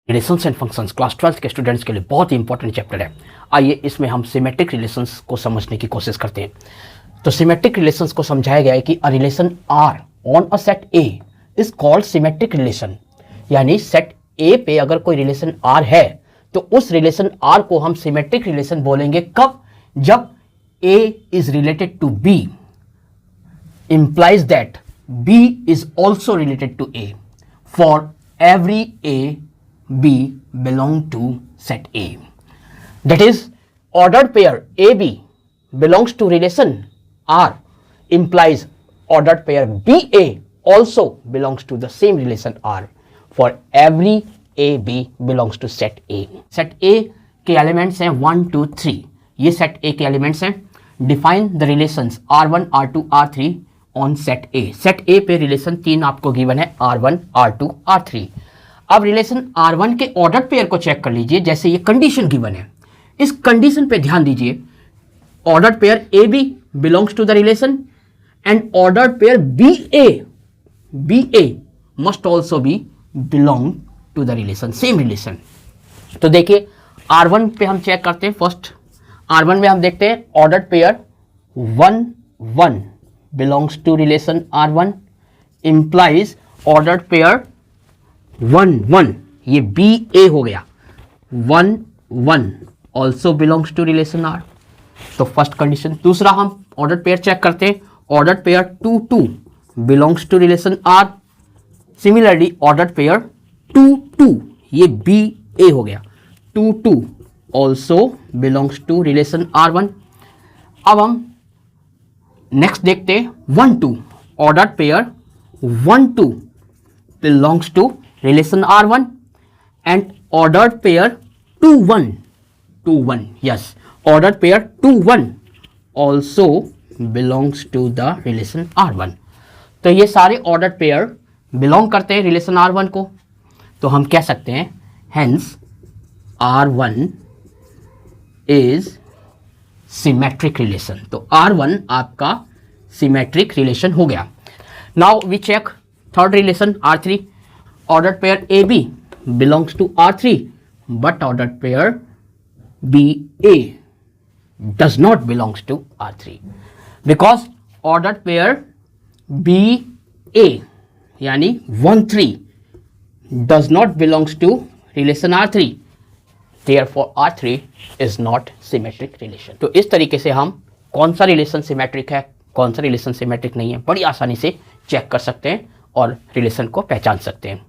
Relations and functions class 12 के students के लिए बहुत ही इंपॉर्टेंट चैप्टर है। आइए इसमें हम सिमेट्रिक रिलेशंस को समझने की कोशिश करते हैं। तो सिमेट्रिक रिलेशंस को समझाया गया है कि a relation R on a set A is called symmetric relation. यानी सेट ए पे अगर कोई रिलेशन आर है तो उस रिलेशन आर को हम सिमेट्रिक रिलेशन बोलेंगे। कब? जब A is related to B implies that B is also related to A for every A B belong to set A. That is, ordered pair AB belongs to relation R implies ordered pair BA also belongs to the same relation R for every AB belongs to set A. Set A के elements हैं 1, 2, 3। ये set A के elements हैं। Define the relations R1, R2, R3 on set A. Set A पे relation 3 आपको given है, R1, R2, R3। अब relation R1 के ऑर्डर पेयर को चेक कर लीजिए। जैसे ये कंडीशन गिवन है, इस कंडीशन पे ध्यान दीजिए। Order pair A B belongs to the relation and order pair B A must also be belong to the relation, same relation. तो देखिए R1 पे हम चेक करते हैं। फर्स्ट R1 में हम देखते हैं order pair 1, 1 belongs to relation R1 implies ordered pair 1, 1 ये BA हो गया, 1, 1 also belongs to relation R। तो फर्स्ट कंडीशन। दूसरा हम ऑर्डर पेयर चेक करते हैं। Order pair 2, 2 belongs to relation R। Similarly order pair 2, 2 ये BA हो गया, 2, 2 also belongs to relation R1। अब हम नेक्स्ट देखते हैं 1, 2 order pair 1, 2 belongs to relation R1 and order pair 2, 1 2, 1 yes order pair 2, 1 also belongs to the relation R1। तो ये सारे ऑर्डर पेयर बिलोंग करते हैं रिलेशन R1 को। तो हम कह सकते हैं hence R1 is symmetric relation. तो R1 आपका सिमेट्रिक रिलेशन हो गया। Now we check third relation R3। Order pair A B belongs to R3 but order pair B A does not belongs to R3 because order pair B A यानी 1, 3 does not belongs to relation R3। Therefore, R3 is not symmetric relation। तो इस तरीके से हम कौन सा relation symmetric है, कौन सा रिलेशन सिमेट्रिक नहीं है, बड़ी आसानी से चेक कर सकते हैं और रिलेशन को पहचान सकते हैं।